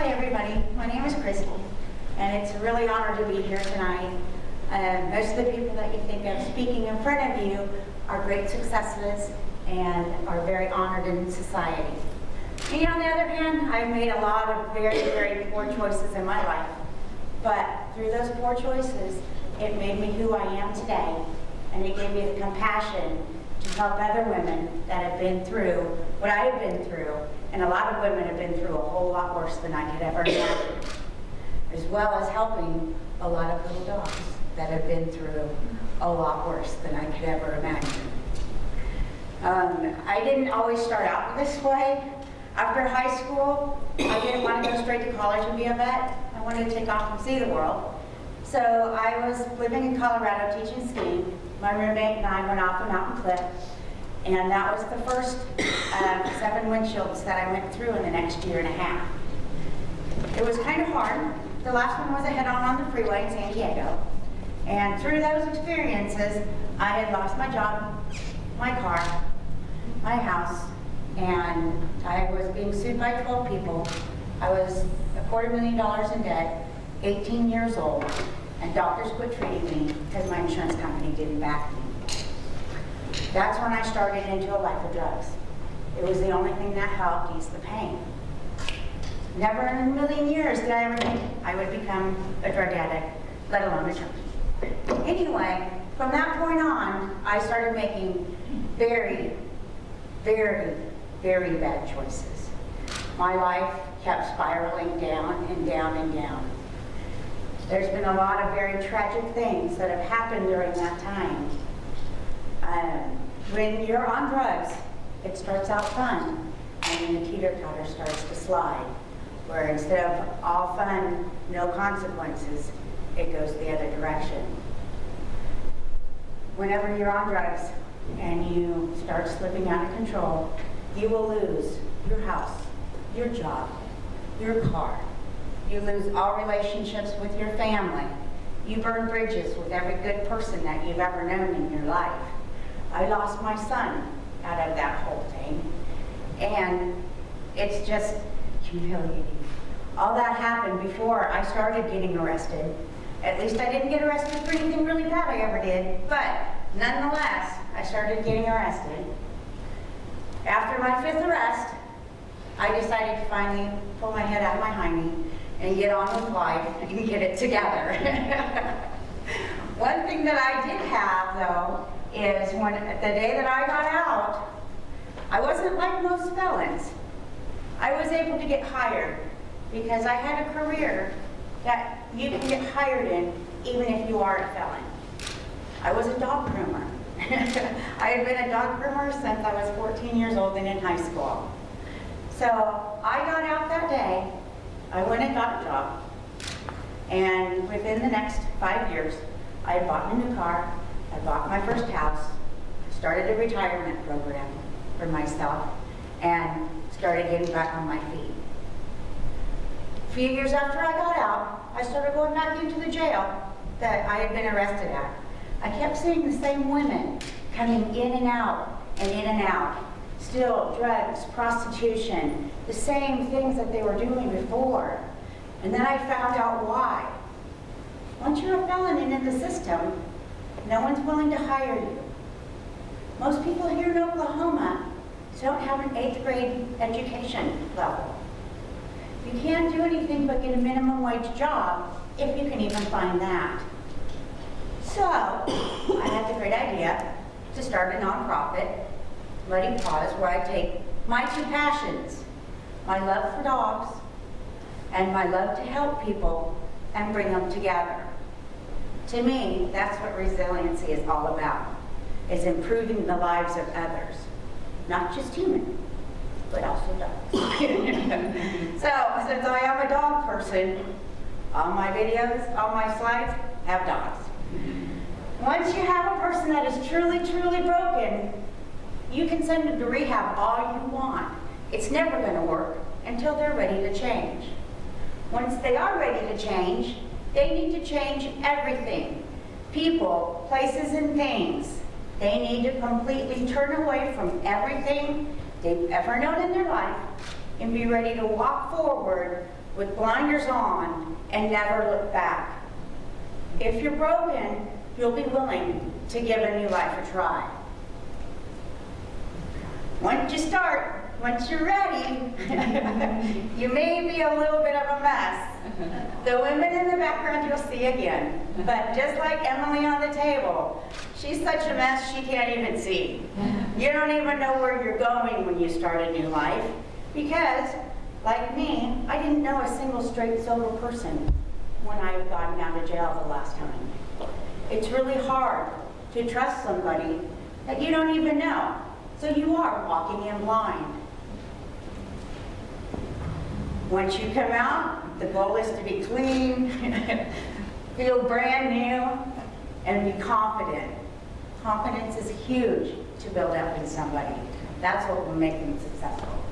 Hi everybody, my name is Christy, and it's a really honor to be here tonight. Most of the people that you think of speaking in front of you are great successes and are very honored in society. Me, on the other hand, I've made a lot of very, very poor choices in my life. But through those poor choices, it made me who I am today, and it gave me the compassion to help other women that have been through what I have been through, and a lot of women have been through a whole lot worse than I could ever imagine, as well as helping a lot of little dogs that have been through a lot worse than I could ever imagine. I didn't always start out this way. After high school, I didn't want to go straight to college and be a vet. I wanted to take off and see the world. So I was living in Colorado teaching skiing. My roommate and I went off a mountain cliff, and that was the first 7 windshields that I went through in the next year and a half. It was kind of hard. The last one was a head-on the freeway in San Diego. And through those experiences, I had lost my job, my car, my house, and I was being sued by 12 people. I was $250,000 in debt, 18 years old, and doctors quit treating me because my insurance company didn't back me. That's when I started into a life of drugs. It was the only thing that helped ease the pain. Never in a million years did I ever think I would become a drug addict, let alone a junkie. Anyway, from that point on, I started making very, very, very bad choices. My life kept spiraling down and down and down. There's been a lot of very tragic things that have happened during that time. When you're on drugs, it starts out fun, and then the teeter-totter starts to slide, where instead of all fun, no consequences, it goes the other direction. Whenever you're on drugs and you start slipping out of control, you will lose your house, your job, your car. You lose all relationships with your family. You burn bridges with every good person that you've ever known in your life. I lost my son out of that whole thing, and it's just humiliating. All that happened before I started getting arrested. At least I didn't get arrested for anything really bad I ever did, but nonetheless, I started getting arrested. After my 5th arrest, I decided to finally pull my head out of my hiney and get on with life and get it together. One thing that I did have, though, is when the day that I got out, I wasn't like most felons. I was able to get hired because I had a career that you can get hired in even if you are a felon. I was a dog groomer. I had been a dog groomer since I was 14 years old and in high school. So I got out that day, I went and got a job, and within the next 5 years, I had bought a new car, I bought my first house, started a retirement program for myself, and started getting back on my feet. A few years after I got out, I started going back into the jail that I had been arrested at. I kept seeing the same women coming in and out and in and out. Still, drugs, prostitution, the same things that they were doing before. And then I found out why. Once you're a felon and in the system, no one's willing to hire you. Most people here in Oklahoma don't have an 8th grade education level. You can't do anything but get a minimum wage job, if you can even find that. So, I had the great idea to start a nonprofit, Muddy Paws, where I take my 2 passions, my love for dogs and my love to help people, and bring them together. To me, that's what resiliency is all about, is improving the lives of others, not just human, but also dogs. So, since I am a dog person, all my videos, all my slides have dogs. Once you have a person that is truly, truly broken, you can send them to rehab all you want. It's never going to work until they're ready to change. Once they are ready to change, they need to change everything. People, places, and things. They need to completely turn away from everything they've ever known in their life and be ready to walk forward with blinders on and never look back. If you're broken, you'll be willing to give a new life a try. Once you start, once you're ready, you may be a little bit of a mess. The women in the background you'll see again. But just like Emily on the table, she's such a mess she can't even see. You don't even know where you're going when you start a new life. Because, like me, I didn't know a single straight sober person when I had gotten out of jail the last time. It's really hard to trust somebody that you don't even know. So you are walking in blind. Once you come out, the goal is to be clean, feel brand new, and be confident. Confidence is huge to build up in somebody. That's what will make them successful.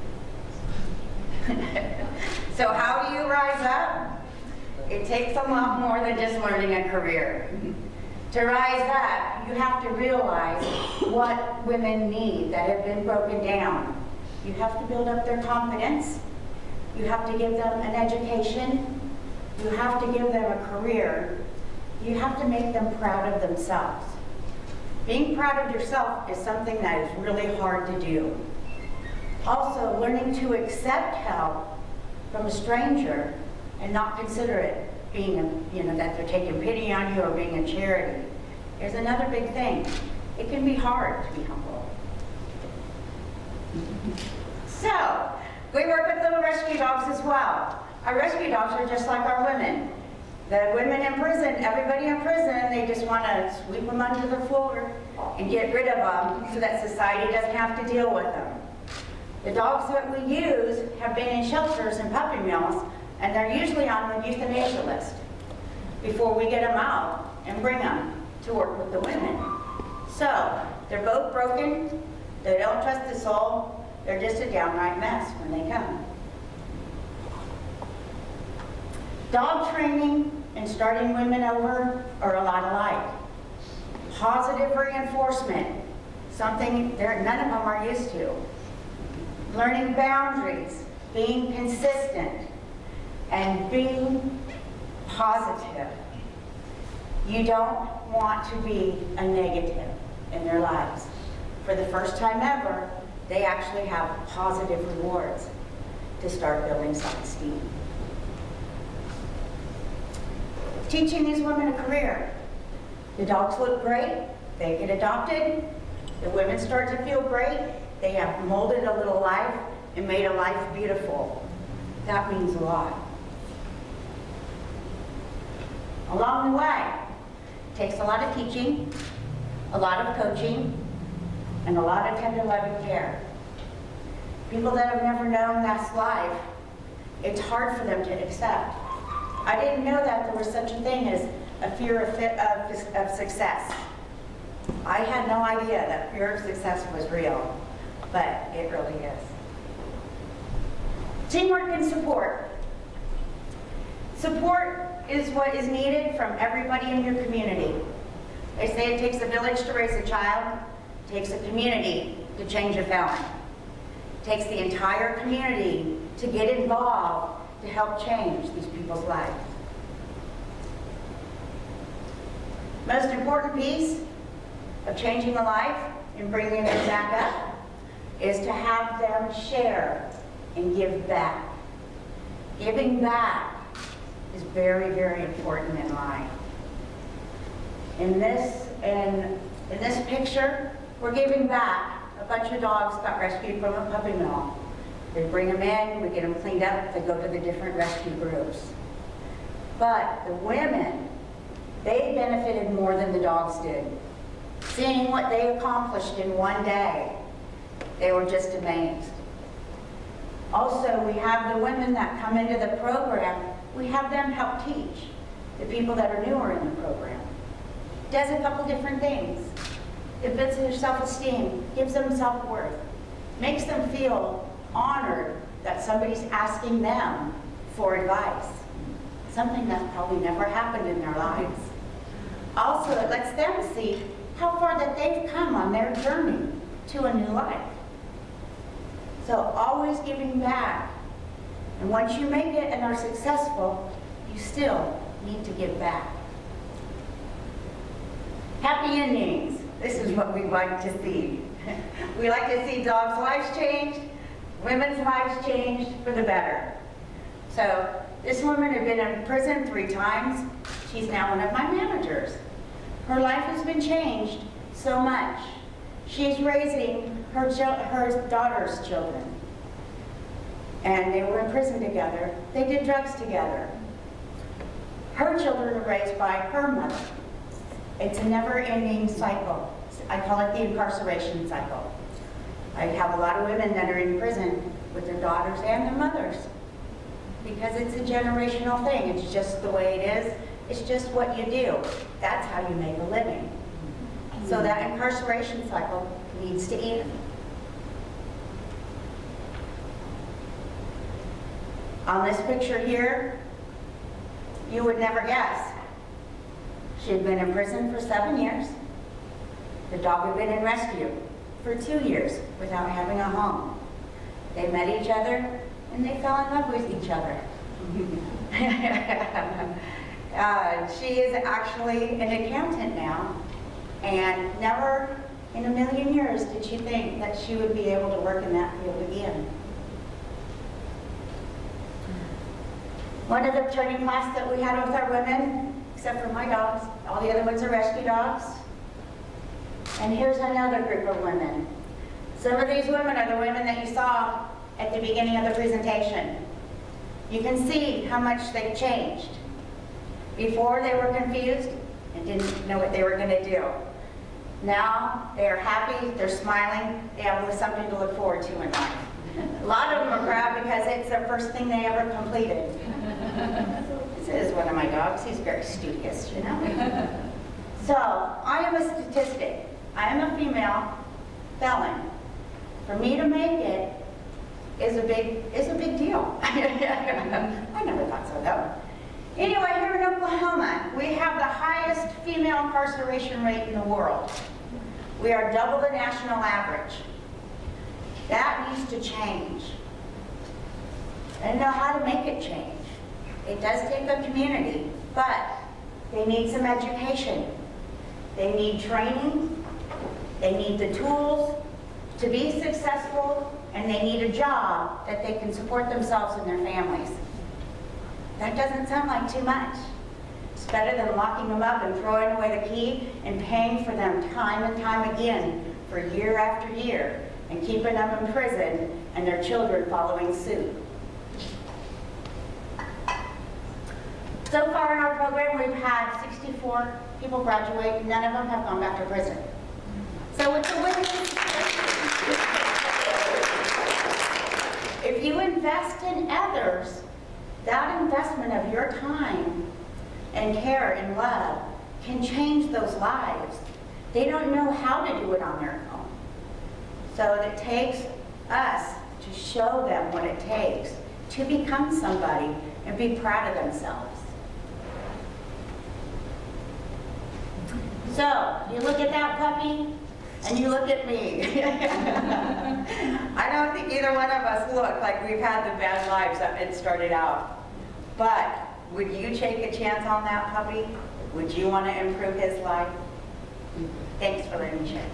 So how do you rise up? It takes a lot more than just learning a career. To rise up, you have to realize what women need that have been broken down. You have to build up their confidence. You have to give them an education. You have to give them a career. You have to make them proud of themselves. Being proud of yourself is something that is really hard to do. Also, learning to accept help from a stranger and not consider it being, that they're taking pity on you or being a charity is another big thing. It can be hard to be humble. So, we work with little rescue dogs as well. Our rescue dogs are just like our women. The women in prison, everybody in prison, they just want to sweep them under the floor and get rid of them so that society doesn't have to deal with them. The dogs that we use have been in shelters and puppy mills, and they're usually on the euthanasia list before we get them out and bring them to work with the women. So, they're both broken, they don't trust the soul, they're just a downright mess when they come. Dog training and starting women over are a lot alike. Positive reinforcement, something none of them are used to. Learning boundaries, being consistent, and being positive. You don't want to be a negative in their lives. For the first time ever, they actually have positive rewards to start building self-esteem. Teaching these women a career. The dogs look great, they get adopted, the women start to feel great, they have molded a little life and made a life beautiful. That means a lot. Along the way, it takes a lot of teaching, a lot of coaching, and a lot of tender loving care. People that have never known that's life, it's hard for them to accept. I didn't know that there was such a thing as a fear of success. I had no idea that fear of success was real, but it really is. Teamwork and support. Support is what is needed from everybody in your community. They say it takes a village to raise a child, it takes a community to change a felon. It takes the entire community to get involved to help change these people's lives. Most important piece of changing a life and bringing them back up is to have them share and give back. Giving back is very, very important in life. In this picture, we're giving back. A bunch of dogs got rescued from a puppy mill. They bring them in, we get them cleaned up, they go to the different rescue groups. But the women, they benefited more than the dogs did. Seeing what they accomplished in one day, they were just amazed. Also, we have the women that come into the program, we have them help teach the people that are newer in the program. Does a couple different things. It builds their self-esteem, gives them self-worth, makes them feel honored that somebody's asking them for advice. Something that's probably never happened in their lives. Also, it lets them see how far that they've come on their journey to a new life. So always giving back And once you make it and are successful, you still need to give back. Happy endings. This is what we like to see. We like to see dogs' lives changed, women's lives changed for the better. So this woman had been in prison 3 times. She's now one of my managers. Her life has been changed so much. She's raising her daughter's children. And they were in prison together. They did drugs together. Her children are raised by her mother. It's a never-ending cycle. I call it the incarceration cycle. I have a lot of women that are in prison with their daughters and their mothers because it's a generational thing. It's just the way it is. It's just what you do. That's how you make a living. So that incarceration cycle needs to end. On this picture here, you would never guess. She had been in prison for 7 years. The dog had been in rescue for 2 years without having a home. They met each other and they fell in love with each other. She is actually an accountant now, and never in a million years did she think that she would be able to work in that field again. One of the training class that we had with our women, except for my dogs, all the other ones are rescue dogs. And here's another group of women. Some of these women are the women that you saw at the beginning of the presentation. You can see how much they've changed. Before, they were confused and didn't know what they were going to do. Now, they are happy, they're smiling, they have something to look forward to in life. A lot of them are proud because it's their first thing they ever completed. This is one of my dogs. He's very studious, you know. So, I am a statistic. I am a female felon. For me to make it is a big deal. I never thought so, though. Anyway, here in Oklahoma, we have the highest female incarceration rate in the world. We are double the national average. That needs to change. I know how to make it change. It does take a community, but they need some education. They need training. They need the tools to be successful, and they need a job that they can support themselves and their families. That doesn't sound like too much. It's better than locking them up and throwing away the key and paying for them time and time again for year after year and keeping them in prison and their children following suit. So far in our program, we've had 64 people graduate, and none of them have gone back to prison. So it's a win. If you invest in others, that investment of your time and care and love can change those lives. They don't know how to do it on their own. So it takes us to show them what it takes to become somebody and be proud of themselves. So, you look at that puppy, and you look at me. I don't think either one of us look like we've had the bad lives that it started out. But would you take a chance on that puppy? Would you want to improve his life? Thanks for letting me share.